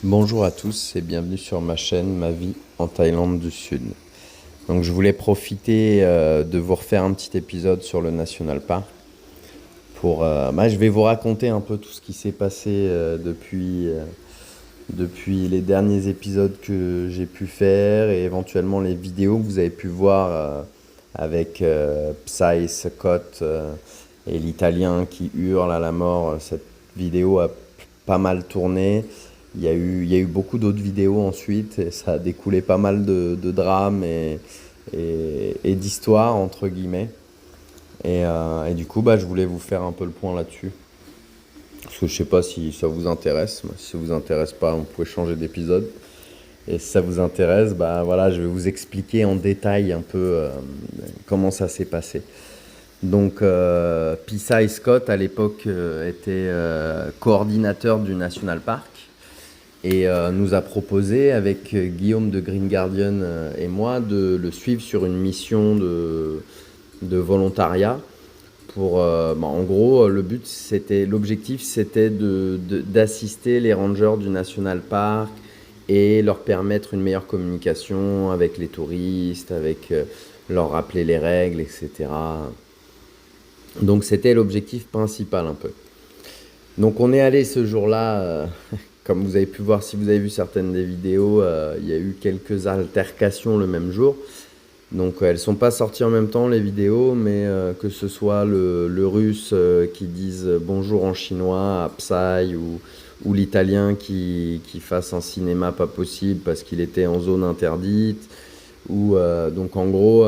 Bonjour à tous et bienvenue sur ma chaîne Ma vie en Thaïlande du Sud. Donc je voulais profiter de vous refaire un petit épisode sur le National Park je vais vous raconter un peu tout ce qui s'est passé depuis les derniers épisodes que j'ai pu faire et éventuellement les vidéos que vous avez pu voir avec Psy, Scott et l'Italien qui hurle à la mort. Cette vidéo a pas mal tourné. Il y a eu beaucoup d'autres vidéos ensuite et ça a découlé pas mal de drames et d'histoires entre guillemets. Et du coup, je voulais vous faire un peu le point là-dessus. Parce que je sais pas si ça vous intéresse. Si ça vous intéresse pas, on pouvait changer d'épisode. Et si ça vous intéresse, voilà, je vais vous expliquer en détail un peu comment ça s'est passé. Donc, Pisa et Scott, à l'époque, était coordinateur du National Park et nous a proposé, avec Guillaume de Green Guardian et moi, de le suivre sur une mission de volontariat. En gros, l'objectif, c'était d'assister les rangers du National Park et leur permettre une meilleure communication avec les touristes, leur rappeler les règles, etc. Donc c'était l'objectif principal un peu. Donc on est allé ce jour-là, comme vous avez pu voir si vous avez vu certaines des vidéos, il y a eu quelques altercations le même jour. Donc elles sont pas sorties en même temps les vidéos, mais que ce soit le russe qui dise bonjour en chinois à Psy ou l'italien qui fasse un cinéma pas possible parce qu'il était en zone interdite. Donc en gros,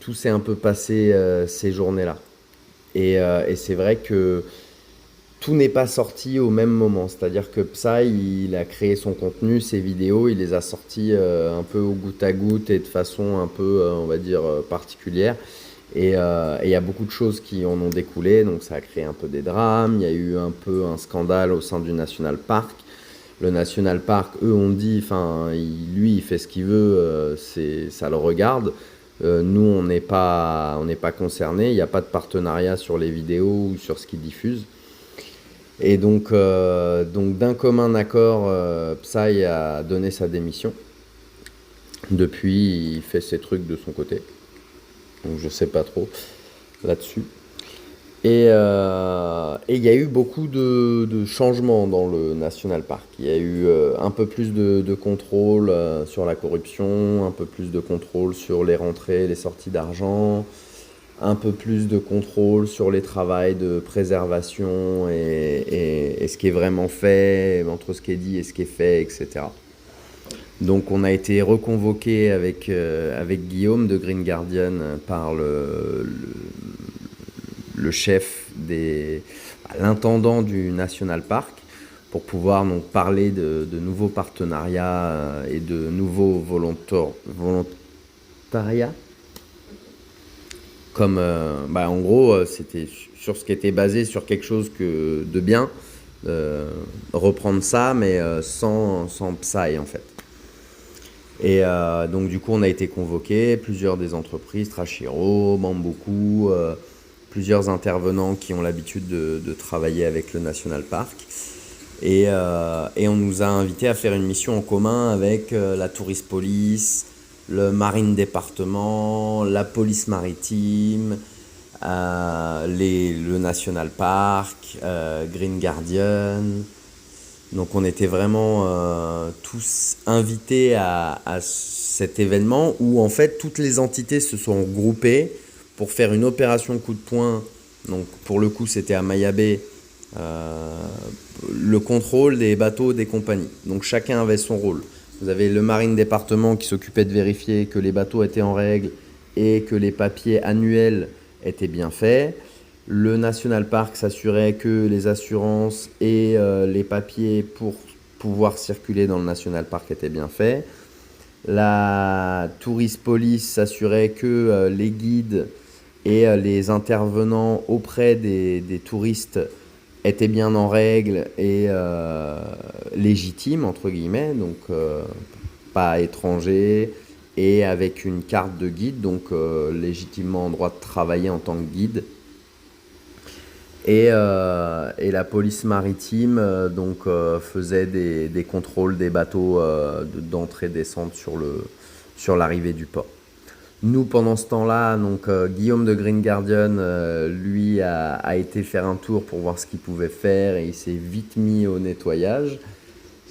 tout s'est un peu passé ces journées-là. Et c'est vrai que tout n'est pas sorti au même moment. C'est-à-dire que Psy, il a créé son contenu, ses vidéos, il les a sortis un peu au goutte à goutte et de façon un peu, on va dire, particulière. Et il y a beaucoup de choses qui en ont découlé, donc ça a créé un peu des drames. Il y a eu un peu un scandale au sein du National Park. Le National Park, eux, ont dit, enfin, lui, il fait ce qu'il veut, ça le regarde. Nous, on n'est pas concernés. Il n'y a pas de partenariat sur les vidéos ou sur ce qu'ils diffusent. Et donc d'un commun accord, Psy a donné sa démission. Depuis, il fait ses trucs de son côté. Donc je sais pas trop là-dessus. Et il y a eu beaucoup de changements dans le National Park. Il y a eu un peu plus de contrôle sur la corruption, un peu plus de contrôle sur les rentrées et les sorties d'argent, un peu plus de contrôle sur les travaux de préservation et ce qui est vraiment fait, entre ce qui est dit et ce qui est fait, etc. Donc on a été reconvoqué avec Guillaume de Green Guardian par le chef l'intendant du National Park pour pouvoir donc parler de nouveaux partenariats et de nouveaux volontariats comme en gros c'était sur ce qui était basé sur quelque chose de bien, reprendre ça mais sans Psy en fait. Et donc du coup on a été convoqué, plusieurs des entreprises, Trashiro, Bamboku, plusieurs intervenants qui ont l'habitude de travailler avec le National Park. Et on nous a invités à faire une mission en commun avec la Tourist Police, le Marine Département, la police maritime, le National Park, Green Guardian. Donc on était vraiment tous invités à cet événement où en fait toutes les entités se sont regroupées pour faire une opération coup de poing. Donc pour le coup c'était à Mayabé, le contrôle des bateaux des compagnies. Donc chacun avait son rôle. Vous avez le Marine Département qui s'occupait de vérifier que les bateaux étaient en règle et que les papiers annuels étaient bien faits. Le National Park s'assurait que les assurances et les papiers pour pouvoir circuler dans le National Park étaient bien faits. La Tourist Police s'assurait que les guides et les intervenants auprès des touristes étaient bien en règle et légitimes, entre guillemets, donc pas étrangers, et avec une carte de guide, donc légitimement en droit de travailler en tant que guide. Et la police maritime faisait des contrôles des bateaux d'entrée-descente sur l'arrivée du port. Nous, pendant ce temps-là, Guillaume de Green Guardian, lui, a été faire un tour pour voir ce qu'il pouvait faire et il s'est vite mis au nettoyage.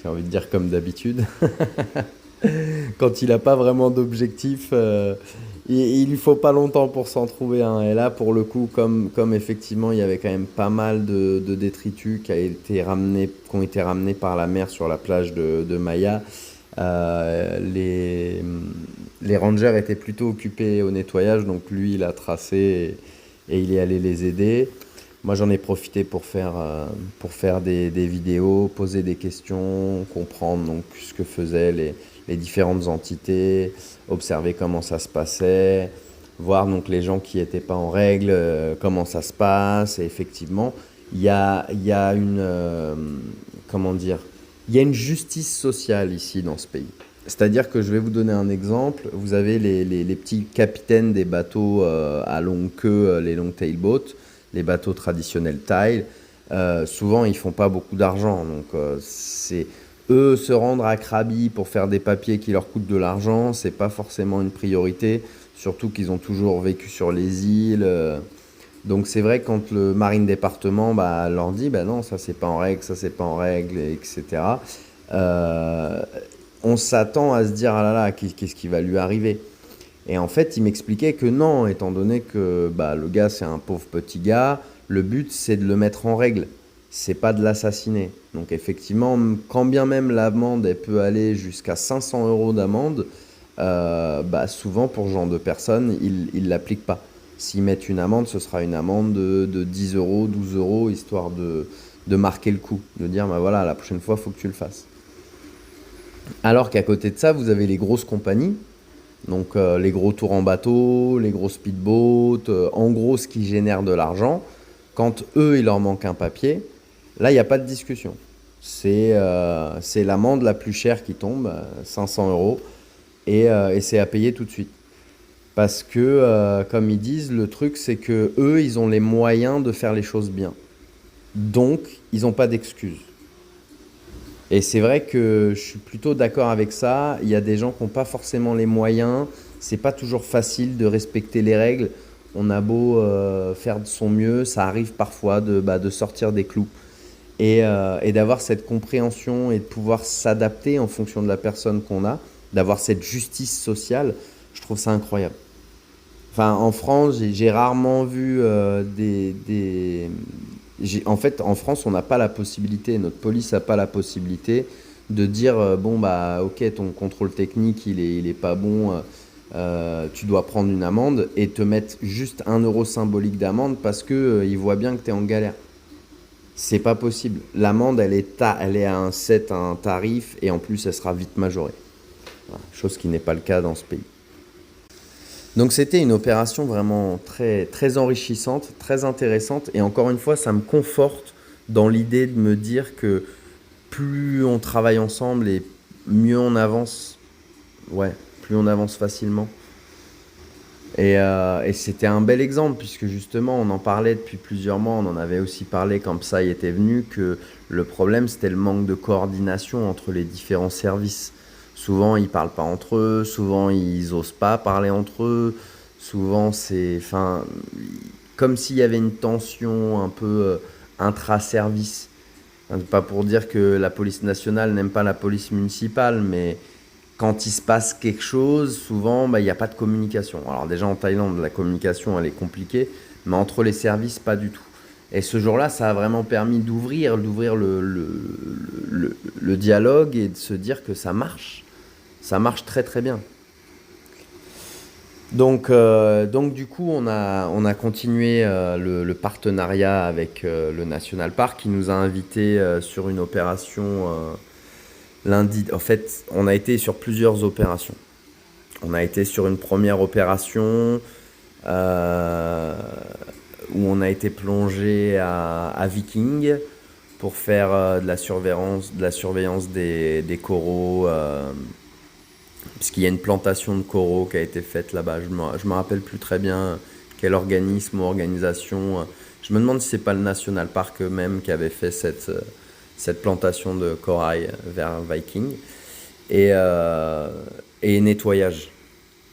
J'ai envie de dire comme d'habitude. Quand il n'a pas vraiment d'objectif, il lui faut pas longtemps pour s'en trouver un. Et là, pour le coup, comme effectivement, il y avait quand même pas mal de détritus qui ont été ramenés par la mer sur la plage de Maya, les rangers étaient plutôt occupés au nettoyage, donc lui, il a tracé et il est allé les aider. Moi, j'en ai profité pour faire des vidéos, poser des questions, comprendre donc ce que faisaient les différentes entités, observer comment ça se passait, voir donc les gens qui n'étaient pas en règle, comment ça se passe. Et effectivement, il y a comment dire, il y a une justice sociale ici dans ce pays. C'est-à-dire que je vais vous donner un exemple. Vous avez les petits capitaines des bateaux à longue queue, les long tailboats, les bateaux traditionnels tile. Souvent, ils font pas beaucoup d'argent. Donc, c'est eux se rendre à Krabi pour faire des papiers qui leur coûtent de l'argent, c'est pas forcément une priorité. Surtout qu'ils ont toujours vécu sur les îles. Donc, c'est vrai que quand le marine département leur dit, non, ça c'est pas en règle, ça c'est pas en règle, etc. On s'attend à se dire, ah là là, qu'est-ce qui va lui arriver? Et en fait, il m'expliquait que non, étant donné que le gars, c'est un pauvre petit gars, le but, c'est de le mettre en règle. C'est pas de l'assassiner. Donc effectivement, quand bien même l'amende, elle peut aller jusqu'à 500 euros d'amende, souvent, pour ce genre de personnes, ils l'appliquent pas. S'ils mettent une amende, ce sera une amende de 10 euros, 12 euros, histoire de marquer le coup. De dire, voilà, la prochaine fois, il faut que tu le fasses. Alors qu'à côté de ça, vous avez les grosses compagnies, donc les gros tours en bateau, les gros speedboats, en gros ce qui génère de l'argent. Quand eux, il leur manque un papier, là, il n'y a pas de discussion. C'est l'amende la plus chère qui tombe, 500 euros, et c'est à payer tout de suite. Parce que, comme ils disent, le truc, c'est que eux, ils ont les moyens de faire les choses bien. Donc, ils n'ont pas d'excuses. Et c'est vrai que je suis plutôt d'accord avec ça. Il y a des gens qui n'ont pas forcément les moyens. C'est pas toujours facile de respecter les règles. On a beau faire de son mieux, ça arrive parfois de sortir des clous. Et d'avoir cette compréhension et de pouvoir s'adapter en fonction de la personne qu'on a, d'avoir cette justice sociale, je trouve ça incroyable. Enfin, en France, j'ai rarement vu en fait, en France, on n'a pas la possibilité, notre police n'a pas la possibilité de dire ok, ton contrôle technique, il est pas bon, tu dois prendre une amende et te mettre juste 1 euro symbolique d'amende parce que ils voient bien que tu es en galère. C'est pas possible. L'amende, elle est à un tarif et en plus, elle sera vite majorée. Voilà, chose qui n'est pas le cas dans ce pays. Donc c'était une opération vraiment très, très enrichissante, très intéressante. Et encore une fois, ça me conforte dans l'idée de me dire que plus on travaille ensemble et mieux on avance. Ouais, plus on avance facilement. Et c'était un bel exemple puisque justement on en parlait depuis plusieurs mois, on en avait aussi parlé quand Psy était venu, que le problème c'était le manque de coordination entre les différents services. Souvent ils parlent pas entre eux, souvent ils osent pas parler entre eux, souvent c'est comme s'il y avait une tension un peu intra-service. Pas pour dire que la police nationale n'aime pas la police municipale, mais quand il se passe quelque chose, souvent, il n'y a pas de communication. Alors déjà en Thaïlande, la communication, elle est compliquée, mais entre les services, pas du tout. Et ce jour-là, ça a vraiment permis d'ouvrir le dialogue et de se dire que ça marche. Ça marche très très bien. Donc du coup, on a continué le partenariat avec le National Park qui nous a invités sur une opération lundi. En fait, on a été sur plusieurs opérations. On a été sur une première opération où on a été plongé à Viking pour faire de la surveillance des coraux. Puisqu'il y a une plantation de coraux qui a été faite là-bas. Je me rappelle plus très bien quel organisme ou organisation Je me demande si c'est pas le National Park même qui avait fait cette plantation de corail vers Viking. Et, euh, et nettoyage.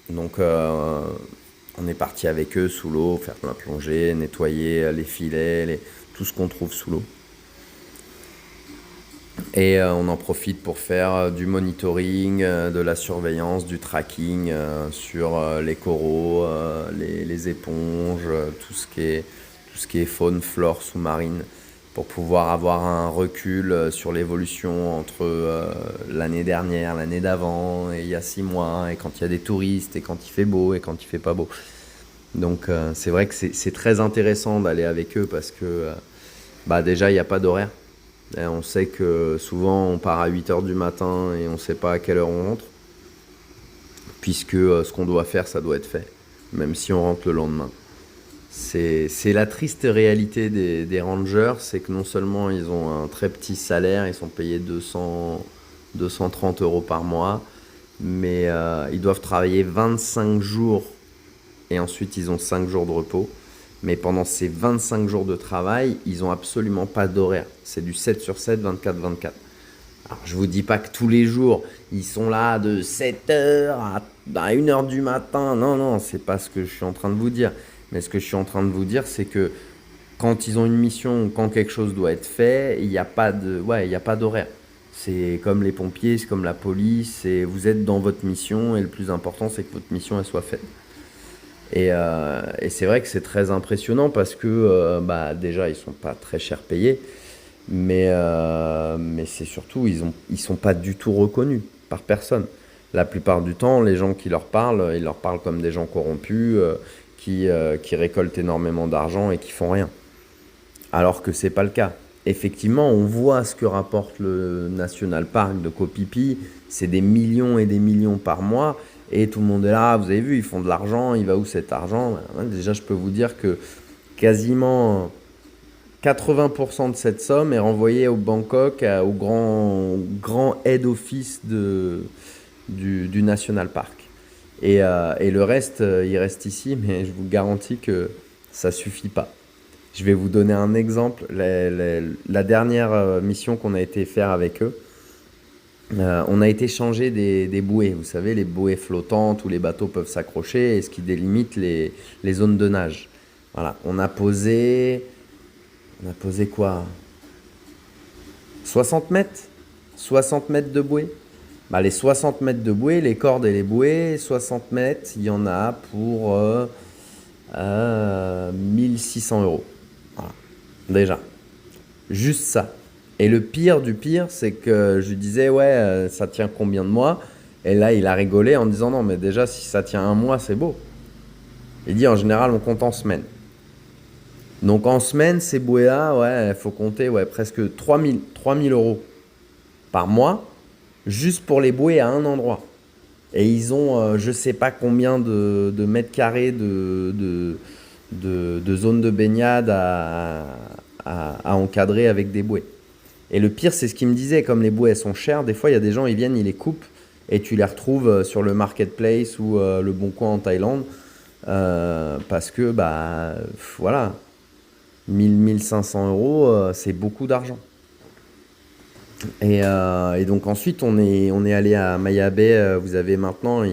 Donc on est parti avec eux sous l'eau, faire la plongée, nettoyer les filets, tout ce qu'on trouve sous l'eau. Et on en profite pour faire du monitoring, de la surveillance, du tracking sur les coraux, les éponges, tout ce qui est faune, flore sous-marine, pour pouvoir avoir un recul sur l'évolution entre l'année dernière, l'année d'avant, et il y a 6 mois, et quand il y a des touristes, et quand il fait beau, et quand il fait pas beau. Donc c'est vrai que c'est très intéressant d'aller avec eux parce que bah déjà il n'y a pas d'horaire. Et on sait que souvent on part à 8 heures du matin et on ne sait pas à quelle heure on rentre, puisque ce qu'on doit faire, ça doit être fait, même si on rentre le lendemain. C'est la triste réalité des rangers, c'est que non seulement ils ont un très petit salaire, ils sont payés 230 euros par mois, mais ils doivent travailler 25 jours et ensuite ils ont 5 jours de repos. Mais pendant ces 25 jours de travail, ils n'ont absolument pas d'horaire. C'est du 7 sur 7, 24-24. Alors, je ne vous dis pas que tous les jours, ils sont là de 7h à 1h du matin. Non, non, c'est pas ce que je suis en train de vous dire. Mais ce que je suis en train de vous dire, c'est que quand ils ont une mission, quand quelque chose doit être fait, il n'y a pas il y a pas d'horaire. C'est comme les pompiers, c'est comme la police. Vous êtes dans votre mission et le plus important, c'est que votre mission elle soit faite. Et c'est vrai que c'est très impressionnant parce que bah, déjà, ils sont pas très cher payés, mais c'est surtout, ils sont pas du tout reconnus par personne. La plupart du temps, les gens qui leur parlent, ils leur parlent comme des gens corrompus, qui récoltent énormément d'argent et qui font rien. Alors que c'est pas le cas. Effectivement, on voit ce que rapporte le National Park de Koh Phi Phi, c'est des millions et des millions par mois, et tout le monde est là, vous avez vu, ils font de l'argent, il va où cet argent? Déjà, je peux vous dire que quasiment 80% de cette somme est renvoyée au Bangkok, au grand head office du National Park. Et le reste, il reste ici, mais je vous garantis que ça suffit pas. Je vais vous donner un exemple. La dernière mission qu'on a été faire avec eux, on a été changer des bouées. Vous savez, les bouées flottantes où les bateaux peuvent s'accrocher et ce qui délimite les zones de nage. Voilà, on a posé quoi? 60 mètres? 60 mètres de bouée? Bah, les 60 mètres de bouée, les cordes et les bouées, 60 mètres, il y en a pour 1600 euros. Voilà. Déjà, juste ça. Et le pire du pire, c'est que je lui disais, ouais, ça tient combien de mois? Et là, il a rigolé en disant, non, mais déjà, si ça tient un mois, c'est beau. Il dit, en général, on compte en semaines. Donc en semaine, ces bouées-là, ouais, il faut compter ouais, presque 3000 euros par mois, juste pour les bouées à un endroit. Et ils ont je sais pas combien de mètres carrés de zones de baignade à encadrer avec des bouées. Et le pire, c'est ce qu'il me disait, comme les bouées elles sont chères, des fois il y a des gens, ils viennent, ils les coupent et tu les retrouves sur le marketplace ou le Bon Coin en Thaïlande. Parce que, bah, voilà, 1500 euros, c'est beaucoup d'argent. Et donc ensuite, on est allé à Maya Bay. Vous avez maintenant,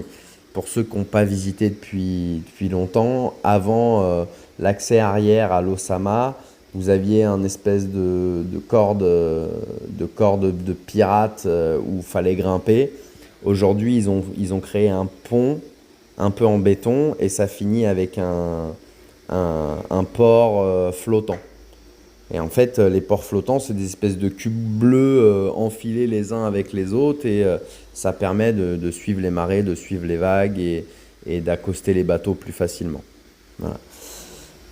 pour ceux qui n'ont pas visité depuis longtemps, avant l'accès arrière à l'Osama, vous aviez un espèce de corde de pirate où il fallait grimper. Aujourd'hui, ils ont créé un pont un peu en béton et ça finit avec un port flottant. Et en fait, les ports flottants, c'est des espèces de cubes bleus enfilés les uns avec les autres et ça permet de suivre les marées, de suivre les vagues et d'accoster les bateaux plus facilement. Voilà.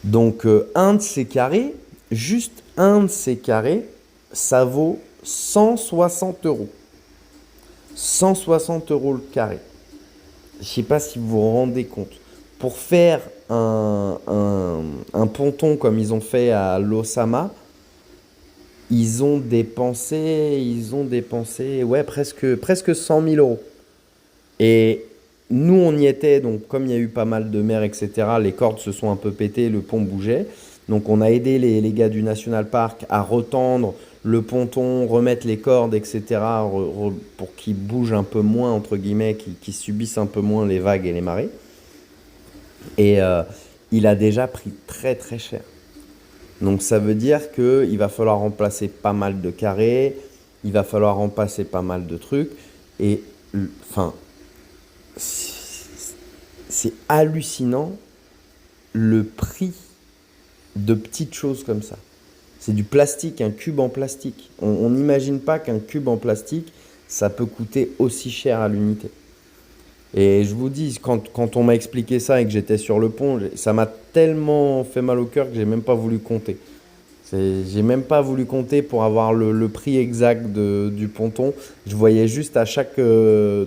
Donc, un de ces carrés, juste un de ces carrés, ça vaut 160 euros. 160 euros le carré. Je ne sais pas si vous vous rendez compte. Pour faire un ponton comme ils ont fait à l'Osama, ils ont dépensé ouais, presque 100 000 euros. Et nous, on y était, donc comme il y a eu pas mal de mer, etc., les cordes se sont un peu pétées, le pont bougeait. Donc on a aidé les gars du National Park à retendre le ponton, remettre les cordes, etc. Pour qu'ils bougent un peu moins, entre guillemets, qu'ils subissent un peu moins les vagues et les marées. Et il a déjà pris très très cher. Donc ça veut dire qu'il va falloir remplacer pas mal de carrés, il va falloir remplacer pas mal de trucs. Et enfin, c'est hallucinant le prix de petites choses comme ça. C'est du plastique, un cube en plastique. On n'imagine pas qu'un cube en plastique, ça peut coûter aussi cher à l'unité. Et je vous dis, quand on m'a expliqué ça et que j'étais sur le pont, ça m'a tellement fait mal au cœur que j'ai même pas voulu compter. J'ai même pas voulu compter pour avoir le prix exact du ponton. Je voyais juste à chaque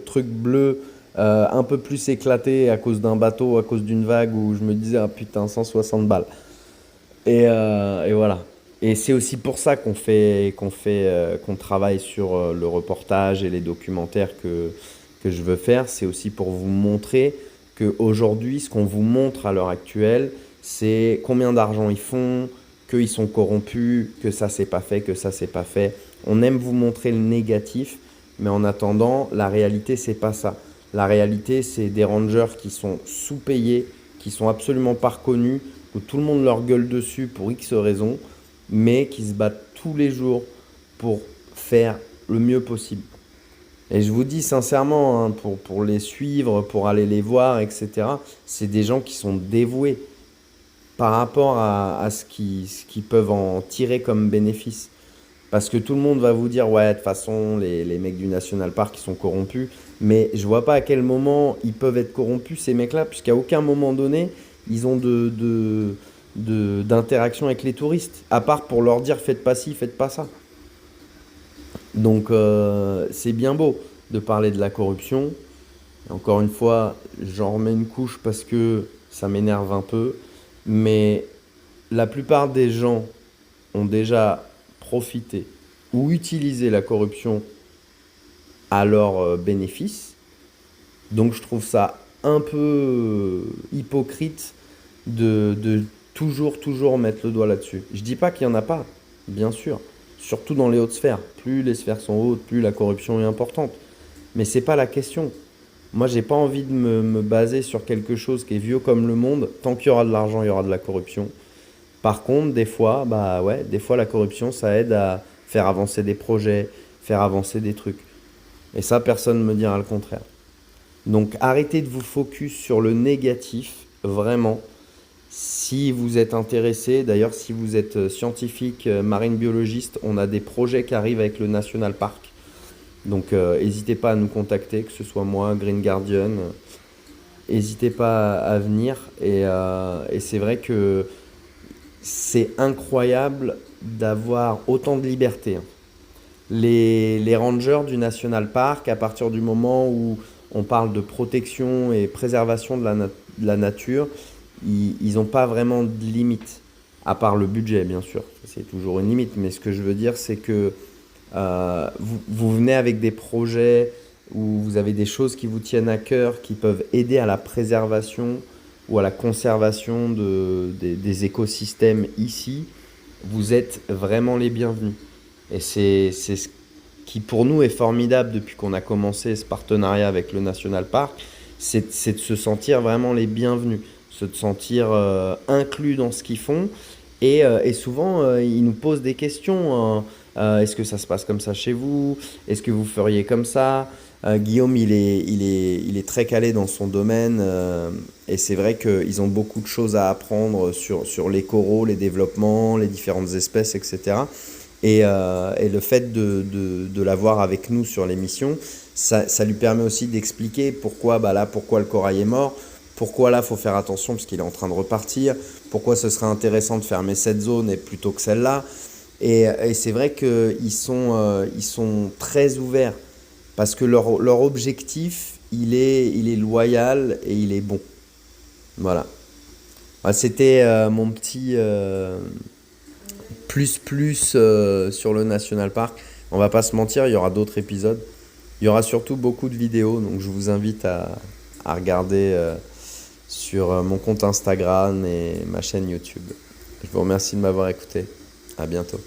truc bleu un peu plus éclaté à cause d'un bateau, à cause d'une vague où je me disais, ah putain, 160 balles. Et voilà. Et c'est aussi pour ça qu'on travaille sur le reportage et les documentaires que je veux faire. C'est aussi pour vous montrer qu'aujourd'hui, ce qu'on vous montre à l'heure actuelle, c'est combien d'argent ils font, qu'ils sont corrompus, que ça c'est pas fait, que ça c'est pas fait. On aime vous montrer le négatif, mais en attendant, la réalité c'est pas ça. La réalité c'est des rangers qui sont sous-payés, qui sont absolument pas reconnus, où tout le monde leur gueule dessus pour X raisons, mais qui se battent tous les jours pour faire le mieux possible. Et je vous dis sincèrement, hein, pour les suivre, pour aller les voir, etc., c'est des gens qui sont dévoués par rapport à ce qu'ils peuvent en tirer comme bénéfice. Parce que tout le monde va vous dire, ouais, de toute façon, les mecs du National Park, ils sont corrompus. Mais je vois pas à quel moment ils peuvent être corrompus, ces mecs-là, puisqu'à aucun moment donné, ils ont d'interaction avec les touristes. À part pour leur dire, faites pas ci, faites pas ça. Donc, c'est bien beau de parler de la corruption. Et encore une fois, j'en remets une couche parce que ça m'énerve un peu. Mais la plupart des gens ont déjà profité ou utilisé la corruption à leur bénéfice. Donc je trouve ça un peu hypocrite de toujours mettre le doigt là-dessus. Je dis pas qu'il n'y en a pas, bien sûr. Surtout dans les hautes sphères. Plus les sphères sont hautes, plus la corruption est importante. Mais c'est pas la question. Moi, j'ai pas envie de me baser sur quelque chose qui est vieux comme le monde. Tant qu'il y aura de l'argent, il y aura de la corruption. Par contre, des fois, bah ouais, des fois la corruption, ça aide à faire avancer des projets, faire avancer des trucs. Et ça, personne ne me dira le contraire. Donc arrêtez de vous focus sur le négatif, vraiment. Si vous êtes intéressé, d'ailleurs si vous êtes scientifique, marine biologiste, on a des projets qui arrivent avec le National Park. Donc n'hésitez pas à nous contacter, que ce soit moi, Green Guardian. N'hésitez pas à venir. Et c'est vrai que c'est incroyable d'avoir autant de liberté, hein. Les rangers du National Park, à partir du moment où on parle de protection et préservation de la nature, ils n'ont pas vraiment de limite, à part le budget, bien sûr. C'est toujours une limite, mais ce que je veux dire, c'est que vous venez avec des projets où vous avez des choses qui vous tiennent à cœur, qui peuvent aider à la préservation ou à la conservation des écosystèmes ici, vous êtes vraiment les bienvenus. Et c'est ce qui pour nous est formidable depuis qu'on a commencé ce partenariat avec le National Park, c'est de se sentir vraiment les bienvenus, se de sentir inclus dans ce qu'ils font. Et souvent, ils nous posent des questions, hein. Est-ce que ça se passe comme ça chez vous? Est-ce que vous feriez comme ça? Guillaume, il est très calé dans son domaine et c'est vrai qu'ils ont beaucoup de choses à apprendre sur les coraux, les développements, les différentes espèces, etc. Et le fait de l'avoir avec nous sur l'émission, ça lui permet aussi d'expliquer pourquoi, bah là, pourquoi le corail est mort, pourquoi là, il faut faire attention parce qu'il est en train de repartir, pourquoi ce serait intéressant de fermer cette zone et plutôt que celle-là. Et c'est vrai qu'ils sont très ouverts parce que leur objectif, il est loyal et il est bon. Voilà. C'était mon petit sur le National Park. On va pas se mentir, il y aura d'autres épisodes. Il y aura surtout beaucoup de vidéos, donc je vous invite à regarder sur mon compte Instagram et ma chaîne YouTube. Je vous remercie de m'avoir écouté. À bientôt.